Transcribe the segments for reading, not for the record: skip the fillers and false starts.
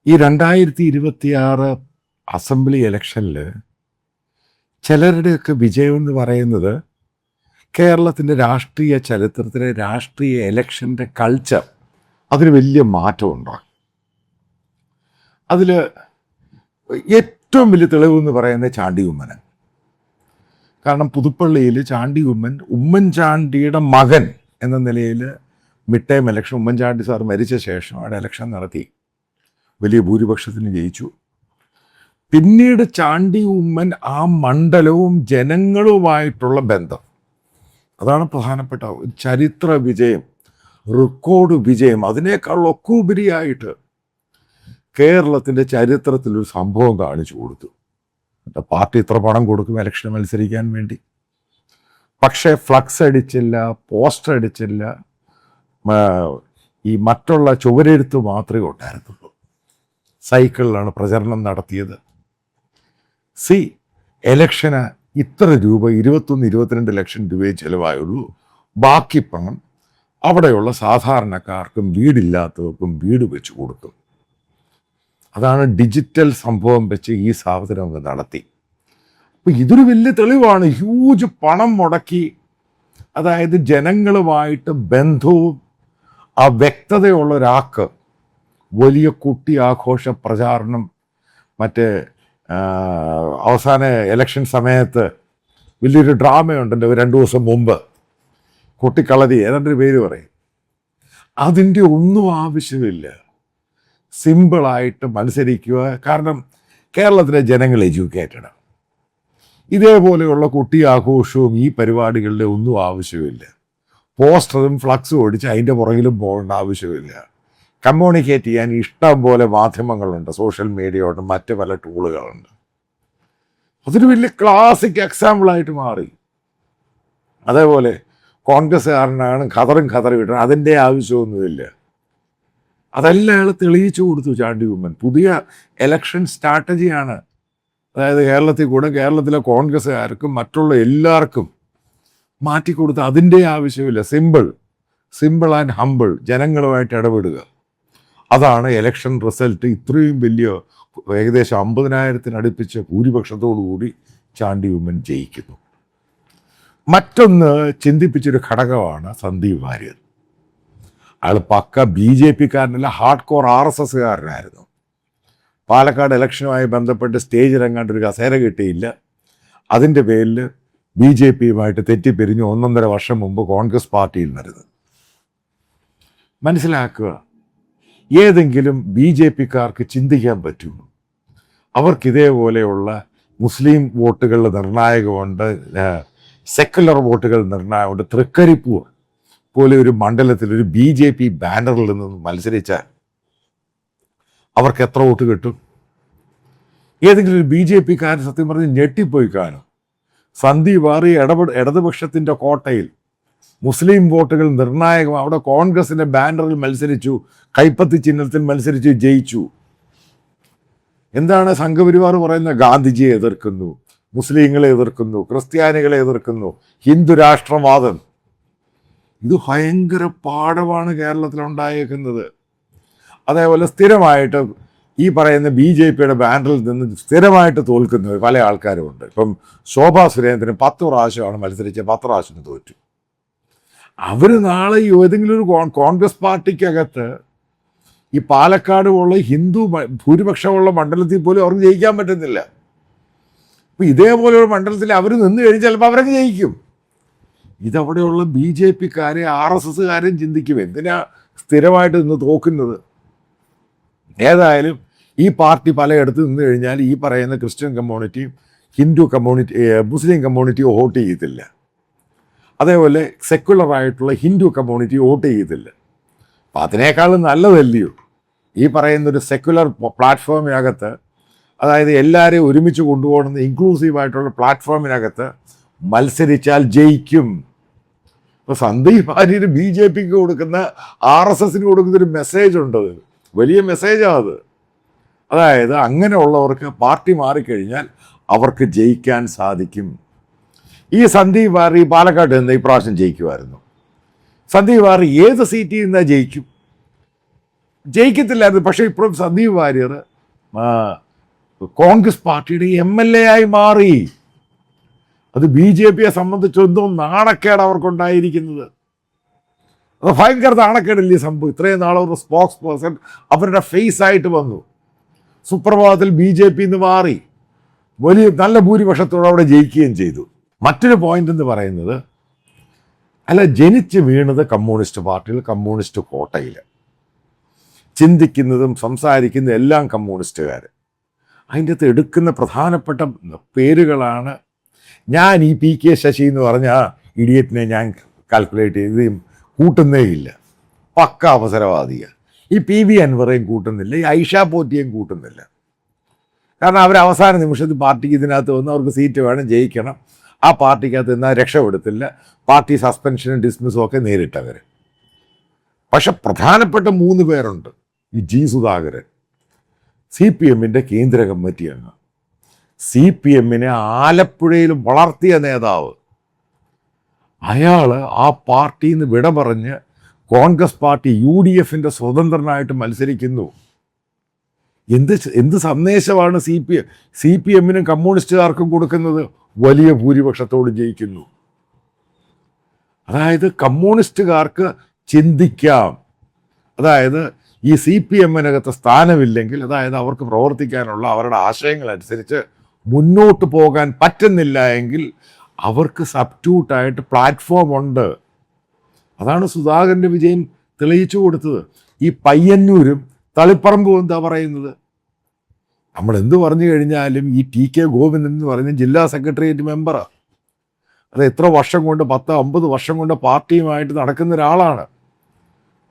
ഈ 2026 അസംബ്ലി ഇലക്ഷനിൽ ചിലരുടെയൊക്കെ വിജയം എന്ന് പറയുന്നത് കേരളത്തിൻ്റെ രാഷ്ട്രീയ ചരിത്രത്തിലെ രാഷ്ട്രീയ ഇലക്ഷൻ്റെ കൾച്ചർ അതിന് വലിയ മാറ്റമുണ്ടാകും. അതിൽ ഏറ്റവും വലിയ തെളിവെന്ന് പറയുന്നത് ചാണ്ടി ഉമ്മനാണ്. കാരണം പുതുപ്പള്ളിയിൽ ചാണ്ടി ഉമ്മൻചാണ്ടിയുടെ മകൻ എന്ന നിലയിൽ mid time election Oommen Chandy sir മരിച്ച ശേഷം അവിടെ ഇലക്ഷൻ നടത്തി വലിയ ഭൂരിപക്ഷത്തിന് ജയിച്ചു. പിന്നീട് ചാണ്ടി ഉമ്മൻ ആ മണ്ഡലവും ജനങ്ങളുമായിട്ടുള്ള ബന്ധം, അതാണ് പ്രധാനപ്പെട്ട ചരിത്ര വിജയം, റെക്കോർഡ് വിജയം. അതിനേക്കാളൊക്കെ ഉപരിയായിട്ട് കേരളത്തിൻ്റെ ചരിത്രത്തിലൊരു സംഭവം കാണിച്ചു കൊടുത്തു. പാർട്ടി ഇത്ര പണം കൊടുക്കും ഇലക്ഷന് മത്സരിക്കാൻ വേണ്ടി, പക്ഷേ ഫ്ലക്സ് അടിച്ചില്ല, പോസ്റ്റർ അടിച്ചില്ല, ഈ മറ്റുള്ള ചുവരെഴുത്ത് മാത്രമേ ഉണ്ടായിരുന്നുള്ളൂ. സൈക്കിളിലാണ് പ്രചരണം നടത്തിയത്. എലക്ഷന് ഇത്ര രൂപ 21-22 ലക്ഷം രൂപയെ ചിലവായുള്ളൂ. ബാക്കി പണം അവിടെയുള്ള സാധാരണക്കാർക്കും വീടില്ലാത്തവർക്കും വീട് വെച്ച് കൊടുത്തു. അതാണ് ഡിജിറ്റൽ സംഭവം വെച്ച് ഈ സാധനം അങ്ങ് നടത്തി. അപ്പോൾ ഇതൊരു വലിയ തെളിവാണ്. ഹ്യൂജ് പണം മുടക്കി, അതായത് ജനങ്ങളുമായിട്ട് ബന്ധവും ആ വ്യക്തതയുള്ള ഒരാൾക്ക് വലിയ കുട്ടി ആഘോഷ പ്രചാരണം. മറ്റേ അവസാന ഇലക്ഷൻ സമയത്ത് വലിയൊരു ഡ്രാമയുണ്ടല്ലോ 2 ദിവസം മുമ്പ്, കുട്ടിക്കളരി ഏതാണ്ടൊരു പേര് പറയും. അതിൻ്റെ ഒന്നും ആവശ്യമില്ല. സിമ്പിളായിട്ട് മത്സരിക്കുക. കാരണം കേരളത്തിലെ ജനങ്ങൾ എഡ്യൂക്കേറ്റഡ്. ഇതേപോലെയുള്ള കുട്ടി ആഘോഷവും ഈ പരിപാടികളുടെ ഒന്നും ആവശ്യമില്ല. പോസ്റ്ററും ഫ്ലക്സും ഓടിച്ച് അതിൻ്റെ പുറകിലും പോകേണ്ട ആവശ്യമില്ല. കമ്മ്യൂണിക്കേറ്റ് ചെയ്യാൻ ഇഷ്ടം പോലെ മാധ്യമങ്ങളുണ്ട്, സോഷ്യൽ മീഡിയ ഉണ്ട്, മറ്റ് പല ടൂളുകളുണ്ട്. അതൊരു വലിയ ക്ലാസിക് എക്സാമ്പിളായിട്ട് മാറി. അതേപോലെ കോൺഗ്രസ്സുകാരനാണ് ഖതറും വിട്ടത്, അതിൻ്റെ ആവശ്യമൊന്നുമില്ല. അതെല്ലാം അയാൾ തെളിയിച്ചു കൊടുത്തു ചാണ്ടി ഉമ്മൻ. പുതിയ ഇലക്ഷൻ സ്ട്രാറ്റജിയാണ്. അതായത് കേരളത്തിലെ കോൺഗ്രസ്സുകാർക്കും മറ്റുള്ള എല്ലാവർക്കും മാറ്റിക്കൊടുത്ത് അതിൻ്റെ ആവശ്യമില്ല. സിമ്പിൾ ആൻഡ് ഹമ്പിൾ, ജനങ്ങളുമായിട്ട് ഇടപെടുക. അതാണ് ഇലക്ഷൻ റിസൾട്ട്. ഇത്രയും വലിയ ഏകദേശം 50,000 അടുപ്പിച്ച് ഭൂരിപക്ഷത്തോടുകൂടി ചാണ്ടി ഉമ്മൻ ജയിക്കുന്നു. മറ്റൊന്ന് ചിന്തിപ്പിച്ചൊരു ഘടകമാണ് സന്ദീപ് വാര്യർ. അയാൾ പക്ക BJP-കാരനല്ല, ഹാർഡ് കോർ RSS-കാരനായിരുന്നു. പാലക്കാട് ഇലക്ഷനുമായി ബന്ധപ്പെട്ട് സ്റ്റേജിലെങ്ങാണ്ട് ഒരു കസേര കിട്ടിയില്ല. അതിൻ്റെ പേരിൽ BJP-യുമായിട്ട് തെറ്റിപ്പിരിഞ്ഞ് 1.5 വർഷം മുമ്പ് കോൺഗ്രസ് പാർട്ടിയിൽ നിന്നിരുന്നു. മനസ്സിലാക്കുക, ഏതെങ്കിലും BJP-കാർക്ക് ചിന്തിക്കാൻ പറ്റുമോ? അവർക്കിതേപോലെയുള്ള മുസ്ലിം വോട്ടുകൾ നിർണായകമുണ്ട്, സെക്കുലർ വോട്ടുകൾ നിർണായകമുണ്ട്. തൃക്കരിപ്പൂർ പോലെ ഒരു മണ്ഡലത്തിൽ ഒരു BJP ബാനറിൽ നിന്ന് മത്സരിച്ചാൽ അവർക്ക് എത്ര വോട്ട് കിട്ടും? ഏതെങ്കിലും ഒരു BJP-കാരൻ സത്യം പറഞ്ഞ് ഞെട്ടിപ്പോയി കാണും. സന്ദീപ് വാര്യർ ഇടതുപക്ഷത്തിൻ്റെ കോട്ടയിൽ മുസ്ലിം വോട്ടുകൾ നിർണായകം. അവിടെ കോൺഗ്രസിൻ്റെ ബാനറിൽ മത്സരിച്ചു, കൈപ്പത്തി ചിഹ്നത്തിൽ മത്സരിച്ചു, ജയിച്ചു. എന്താണ് സംഘപരിവാർ പറയുന്നത്? ഗാന്ധിജിയെ എതിർക്കുന്നു, മുസ്ലിങ്ങളെ എതിർക്കുന്നു, ക്രിസ്ത്യാനികളെ എതിർക്കുന്നു, ഹിന്ദു രാഷ്ട്രവാദം. ഇത് ഭയങ്കര പാഠമാണ് കേരളത്തിലുണ്ടായേക്കുന്നത്. അതേപോലെ സ്ഥിരമായിട്ട് ഈ പറയുന്ന BJP-യുടെ ബാനറിൽ നിന്ന് സ്ഥിരമായിട്ട് തോൽക്കുന്നത് പല ആൾക്കാരുമുണ്ട്. ഇപ്പം ശോഭാ സുരേന്ദ്രൻ 10 പ്രാവശ്യമാണ് മത്സരിച്ച് 10 പ്രാവശ്യം തോറ്റു. അവർ നാളെ ഏതെങ്കിലും ഒരു കോൺഗ്രസ് പാർട്ടിക്കകത്ത് ഈ പാലക്കാട് ഉള്ള ഹിന്ദു ഭൂരിപക്ഷമുള്ള മണ്ഡലത്തിൽ പോലും അവർക്ക് ജയിക്കാൻ പറ്റുന്നില്ല. അപ്പം ഇതേപോലെയുള്ള മണ്ഡലത്തിൽ അവർ നിന്ന് കഴിഞ്ഞാൽ ചിലപ്പോൾ അവരൊക്കെ ജയിക്കും. ഇതവിടെയുള്ള BJP-കാരെ RSS-കാരെയും ചിന്തിക്കും, എന്തിനാ സ്ഥിരമായിട്ട് നിന്ന് തോക്കുന്നത്? ഏതായാലും ഈ പാർട്ടി പലയിടത്ത് നിന്ന് കഴിഞ്ഞാൽ ഈ പറയുന്ന ക്രിസ്ത്യൻ കമ്മ്യൂണിറ്റിയും Hindu community Muslim community vote ചെയ്യത്തില്ല. അതേപോലെ സെക്കുലറായിട്ടുള്ള ഹിന്ദു കമ്മ്യൂണിറ്റി വോട്ട് ചെയ്യത്തില്ല. അപ്പം അതിനേക്കാളും നല്ലതല്ലയോ ഈ പറയുന്നൊരു സെക്കുലർ പ്ലാറ്റ്ഫോമിനകത്ത്, അതായത് എല്ലാവരെയും ഒരുമിച്ച് കൊണ്ടുപോകുന്ന ഇൻക്ലൂസീവായിട്ടുള്ള പ്ലാറ്റ്ഫോമിനകത്ത് മത്സരിച്ചാൽ ജയിക്കും. ഇപ്പോൾ സന്ദീപ് വാര്യർ BJP-ക്ക് കൊടുക്കുന്ന RSS-ന് കൊടുക്കുന്നൊരു മെസ്സേജ് ഉണ്ട്, വലിയ മെസ്സേജാണ് അത്. അതായത് അങ്ങനെയുള്ളവർക്ക് പാർട്ടി മാറിക്കഴിഞ്ഞാൽ അവർക്ക് ജയിക്കാൻ സാധിക്കും. ഈ സന്ദീപ് വാര്യർ പാലക്കാട് നിന്ന് ഇപ്രാവശ്യം ജയിക്കുമായിരുന്നു. സന്ദീപ് വാര്യർ ഏത് സീറ്റിൽ നിന്നാൽ ജയിക്കും? ജയിക്കത്തില്ലായിരുന്നു. പക്ഷേ ഇപ്പോഴും സന്ദീപ് വാര്യർ കോൺഗ്രസ് പാർട്ടിയുടെ MLA ആയി മാറി. അത് BJPയെ സംബന്ധിച്ചൊന്നും നാണക്കേട് അവർക്കുണ്ടായിരിക്കുന്നത്. അത് ഭയങ്കര നാണക്കേടില്ലേ സംഭവം. ഇത്രയും നാളൊരു സ്പോക്സ് പേഴ്സൺ അവരുടെ ഫേസ് ആയിട്ട് വന്നു. സുപ്രഭാതത്തിൽ BJP മാറി വലിയ നല്ല ഭൂരിപക്ഷത്തോടെ അവിടെ ജയിക്കുകയും ചെയ്തു. മറ്റൊരു പോയിന്റ് എന്ന് പറയുന്നത്, അല്ല, ജനിച്ച് വീണത് കമ്മ്യൂണിസ്റ്റ് പാർട്ടിയിൽ, കമ്മ്യൂണിസ്റ്റ് കോട്ടയിൽ, ചിന്തിക്കുന്നതും സംസാരിക്കുന്നതും എല്ലാം കമ്മ്യൂണിസ്റ്റുകാർ. അതിൻ്റെ അകത്ത് എടുക്കുന്ന പ്രധാനപ്പെട്ട പേരുകളാണ്. ഞാൻ ഈ PK ശശി എന്ന് പറഞ്ഞ ഇഡിയറ്റിനെ ഞാൻ കാൽക്കുലേറ്റ് ചെയ്ത് കൂട്ടുന്നേ ഇല്ല. പക്ക അവസരവാദിയാണ്. ഈ PV അൻവറേയും കൂട്ടുന്നില്ല, ഈ ഐഷ പോറ്റിയും കൂട്ടുന്നില്ല. കാരണം അവർ അവസാന നിമിഷത്തിൽ പാർട്ടിക്ക് ഇതിനകത്ത് വന്ന് അവർക്ക് സീറ്റ് വേണം, ജയിക്കണം. ആ പാർട്ടിക്കകത്ത് നിന്നാൽ രക്ഷപ്പെടുത്തില്ല. പാർട്ടി സസ്പെൻഷനും ഡിസ്മിസും ഒക്കെ നേരിട്ടവർ. പക്ഷെ പ്രധാനപ്പെട്ട 3 പേരുണ്ട്. ഈ G സുധാകരൻ, CPMന്റെ കേന്ദ്ര കമ്മിറ്റി അംഗം, CPMനെ ആലപ്പുഴയിൽ വളർത്തിയ നേതാവ്. അയാൾ ആ പാർട്ടിയിൽ നിന്ന് വിട പറഞ്ഞ് കോൺഗ്രസ് പാർട്ടി UDFന്റെ സ്വതന്ത്രനായിട്ട് മത്സരിക്കുന്നു. എന്ത് സന്ദേശമാണ് CPMനും കമ്മ്യൂണിസ്റ്റുകാർക്കും കൊടുക്കുന്നത്? വലിയ ഭൂരിപക്ഷത്തോട് ജയിക്കുന്നു. അതായത് കമ്മ്യൂണിസ്റ്റുകാർക്ക് ചിന്തിക്കാം. അതായത് ഈ CPMനകത്ത് സ്ഥാനമില്ലെങ്കിൽ, അതായത് അവർക്ക് പ്രവർത്തിക്കാനുള്ള അവരുടെ ആശയങ്ങളനുസരിച്ച് മുന്നോട്ട് പോകാൻ പറ്റുന്നില്ല എങ്കിൽ അവർക്ക് സബ്സ്റ്റിറ്റ്യൂട്ടായിട്ട് പ്ലാറ്റ്ഫോം ഉണ്ട്. അതാണ് സുധാകരൻ്റെ വിജയം തെളിയിച്ചു കൊടുത്തത്. ഈ പയ്യന്നൂരും തളിപ്പറമ്പും എന്താ പറയുന്നത്? നമ്മൾ എന്ത് പറഞ്ഞു കഴിഞ്ഞാലും ഈ TK ഗോവിന്ദൻ എന്ന് പറയുന്ന ജില്ലാ സെക്രട്ടേറിയറ്റ് മെമ്പറാണ്. അത് എത്ര വർഷം കൊണ്ട്, 10-50 വർഷം കൊണ്ട് പാർട്ടിയുമായിട്ട് നടക്കുന്ന ഒരാളാണ്.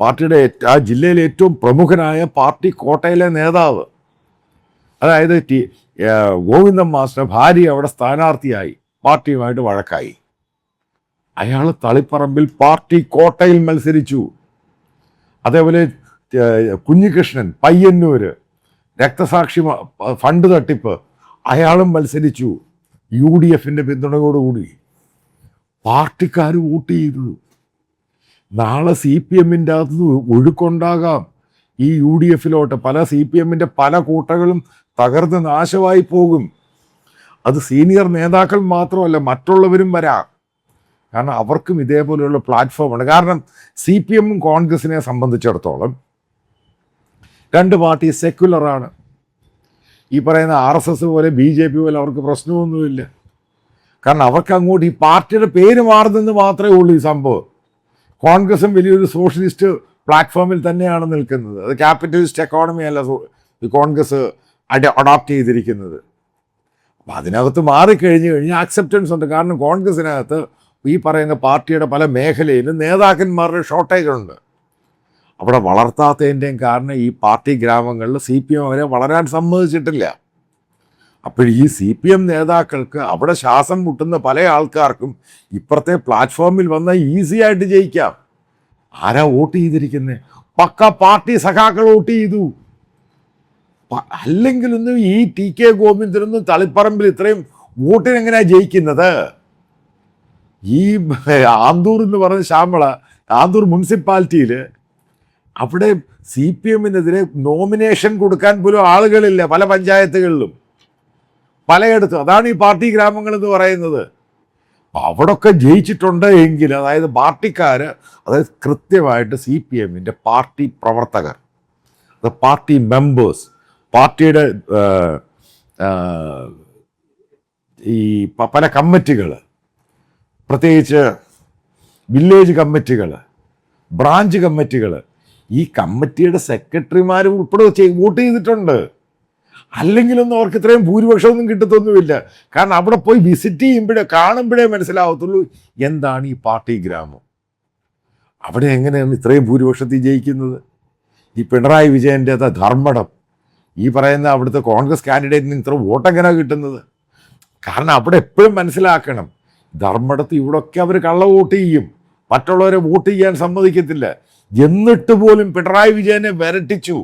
പാർട്ടിയുടെ ആ ജില്ലയിലെ ഏറ്റവും പ്രമുഖനായ പാർട്ടി കോട്ടയിലെ നേതാവ്. അതായത് ഗോവിന്ദൻ മാസ്റ്റർ ഭാര്യ അവിടെ സ്ഥാനാർത്ഥിയായി, പാർട്ടിയുമായിട്ട് വഴക്കായി. അയാൾ തളിപ്പറമ്പിൽ പാർട്ടി കോട്ടയിൽ മത്സരിച്ചു. അതേപോലെ കുഞ്ഞികൃഷ്ണൻ പയ്യന്നൂര് രക്തസാക്ഷി ഫണ്ട് തട്ടിപ്പ്, അയാളും മത്സരിച്ചു UDFന്റെ പിന്തുണയോടുകൂടി. പാർട്ടിക്കാർ വോട്ട് ചെയ്തു. നാളെ CPMന്റെ അകത്ത് ഒഴുക്കുണ്ടാകാം ഈ UDFിലോട്ട്. പല CPMന്റെ പല കൂട്ടകളും തകർന്ന് നാശമായി പോകും. അത് സീനിയർ നേതാക്കൾ മാത്രമല്ല, മറ്റുള്ളവരും വരാം. കാരണം അവർക്കും ഇതേപോലെയുള്ള പ്ലാറ്റ്ഫോമാണ്. കാരണം CPMും കോൺഗ്രസിനെ സംബന്ധിച്ചിടത്തോളം 2 പാർട്ടി സെക്യുലറാണ്. ഈ പറയുന്ന RSS പോലെ BJP പോലെ അവർക്ക് പ്രശ്നമൊന്നുമില്ല. കാരണം അവർക്ക് അങ്ങോട്ട് ഈ പാർട്ടിയുടെ പേര് മാറുന്നെന്ന് മാത്രമേ ഉള്ളൂ ഈ സംഭവം. കോൺഗ്രസും വലിയൊരു സോഷ്യലിസ്റ്റ് പ്ലാറ്റ്ഫോമിൽ തന്നെയാണ് നിൽക്കുന്നത്. അത് ക്യാപിറ്റലിസ്റ്റ് എക്കോണമി അല്ല ഈ കോൺഗ്രസ് അഡോപ്റ്റ് ചെയ്തിരിക്കുന്നത്. അപ്പം അതിനകത്ത് മാറിക്കഴിഞ്ഞ് കഴിഞ്ഞാൽ അക്സെപ്റ്റൻസ് ഉണ്ട്. കാരണം കോൺഗ്രസിനകത്ത് ഈ പറയുന്ന പാർട്ടിയുടെ പല മേഖലയിലും നേതാക്കന്മാരുടെ ഷോർട്ടേജ് ഉണ്ട്. അവിടെ വളർത്താത്തതിൻ്റെയും കാരണം ഈ പാർട്ടി ഗ്രാമങ്ങളിൽ CPM അവരെ വളരാൻ സമ്മതിച്ചിട്ടില്ല. അപ്പോൾ ഈ CPM നേതാക്കൾക്ക് അവിടെ ശ്വാസം മുട്ടുന്ന പല ആൾക്കാർക്കും ഇപ്പുറത്തെ പ്ലാറ്റ്ഫോമിൽ വന്നാൽ ഈസി ആയിട്ട് ജയിക്കാം. ആരാ വോട്ട് ചെയ്തിരിക്കുന്നത്? പക്ക പാർട്ടി സഖാക്കൾ വോട്ട് ചെയ്തു. അല്ലെങ്കിലൊന്നും ഈ TK ഗോവിന്ദനൊന്നും തളിപ്പറമ്പിൽ ഇത്രയും വോട്ടിനെങ്ങനെയാണ് ജയിക്കുന്നത്? ഈ ആന്തൂർ എന്ന് പറഞ്ഞ ശ്യാമള, ആന്തൂർ മുനിസിപ്പാലിറ്റിയിൽ അവിടെ CPMനെതിരെ നോമിനേഷൻ കൊടുക്കാൻ പോലും ആളുകളില്ല. പല പഞ്ചായത്തുകളിലും പലയിടത്തും. അതാണ് ഈ പാർട്ടി ഗ്രാമങ്ങൾ എന്ന് പറയുന്നത്. അവിടൊക്കെ ജയിച്ചിട്ടുണ്ട് എങ്കിൽ, അതായത് പാർട്ടിക്കാർ, അതായത് കൃത്യമായിട്ട് CPMന്റെ പാർട്ടി പ്രവർത്തകർ, അത് പാർട്ടി മെമ്പേഴ്സ്, പാർട്ടിയുടെ ഈ പല കമ്മിറ്റികൾ, പ്രത്യേകിച്ച് വില്ലേജ് കമ്മിറ്റികൾ, ബ്രാഞ്ച് കമ്മിറ്റികൾ, ഈ കമ്മിറ്റിയുടെ സെക്രട്ടറിമാർ ഉൾപ്പെടെ വോട്ട് ചെയ്തിട്ടുണ്ട്. അല്ലെങ്കിലൊന്നും അവർക്ക് ഇത്രയും ഭൂരിപക്ഷമൊന്നും കിട്ടത്തൊന്നുമില്ല. കാരണം അവിടെ പോയി വിസിറ്റ് ചെയ്യുമ്പോഴേ, കാണുമ്പോഴേ മനസ്സിലാവത്തുള്ളൂ എന്താണ് ഈ പാർട്ടി ഗ്രാമം. അവിടെ എങ്ങനെയാണ് ഇത്രയും ഭൂരിപക്ഷത്തിൽ ജയിക്കുന്നത്? ഈ പിണറായി വിജയൻ്റെ ധർമ്മടം, ഈ പറയുന്ന അവിടുത്തെ കോൺഗ്രസ് കാൻഡിഡേറ്റിന് ഇത്ര വോട്ടെങ്ങനെയാണ് കിട്ടുന്നത്? കാരണം അവിടെ എപ്പോഴും മനസ്സിലാക്കണം, ധർമ്മടത്ത് ഇവിടെയൊക്കെ അവർ കള്ള വോട്ട് ചെയ്യും, മറ്റുള്ളവരെ വോട്ട് ചെയ്യാൻ സമ്മതിക്കത്തില്ല. എന്നിട്ട് പോലും പിണറായി വിജയനെ വരട്ടിച്ചു.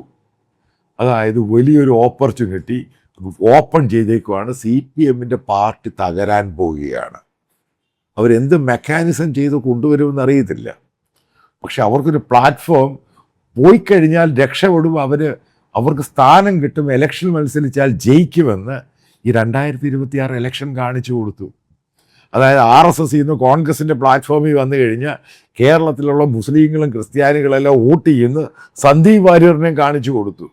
അതായത് വലിയൊരു ഓപ്പർച്യൂണിറ്റി ഓപ്പൺ ചെയ്തേക്കുവാണ്. CPMന്റെ പാർട്ടി തകരാൻ പോവുകയാണ്. അവരെന്ത് മെക്കാനിസം ചെയ്ത് കൊണ്ടുവരുമെന്ന് അറിയത്തില്ല. പക്ഷെ അവർക്കൊരു പ്ലാറ്റ്ഫോം പോയി കഴിഞ്ഞാൽ രക്ഷപ്പെടും, അവർക്ക് സ്ഥാനം കിട്ടും, ഇലക്ഷൻ മത്സരിച്ചാൽ ജയിക്കുമെന്ന് ഈ 2026 ഇലക്ഷൻ കാണിച്ചു കൊടുത്തു. അതായത് RSS നിന്ന് കോൺഗ്രസിൻ്റെ പ്ലാറ്റ്ഫോമിൽ വന്നു കഴിഞ്ഞാൽ കേരളത്തിലുള്ള മുസ്ലിങ്ങളും ക്രിസ്ത്യാനികളെല്ലാം വോട്ട് ചെയ്യുന്ന സന്ദീപ് വാര്യറിനെയും കാണിച്ചു കൊടുത്തു.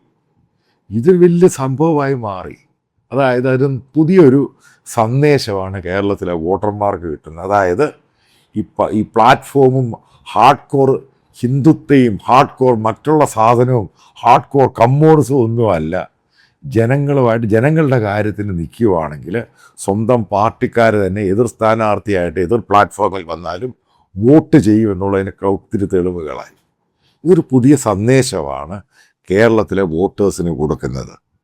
ഇത് വലിയ സംഭവമായി മാറി. അതായത് അത് പുതിയൊരു സന്ദേശമാണ് കേരളത്തിലെ വോട്ടർമാർക്ക് കിട്ടുന്നത്. അതായത് ഈ പ്ലാറ്റ്ഫോമും ഹാർഡ് കോർ ഹിന്ദുത്വയും ഹാർഡ് കോർ മറ്റുള്ള സാധനവും ഹാർഡ് കോർ കമ്മ്യൂണിസവും ഒന്നുമല്ല. ജനങ്ങളുടെ കാര്യത്തിന് നിൽക്കുകയാണെങ്കിൽ സ്വന്തം പാർട്ടിക്കാർ തന്നെ എതിർ സ്ഥാനാർത്ഥിയായിട്ട് എതിർ പ്ലാറ്റ്ഫോമിൽ വന്നാലും വോട്ട് ചെയ്യുമെന്നുള്ളതിനൊക്കെ ഒത്തിരി തെളിവുകളായി. ഇതൊരു പുതിയ സന്ദേശമാണ് കേരളത്തിലെ വോട്ടേഴ്സിന് കൊടുക്കുന്നത്.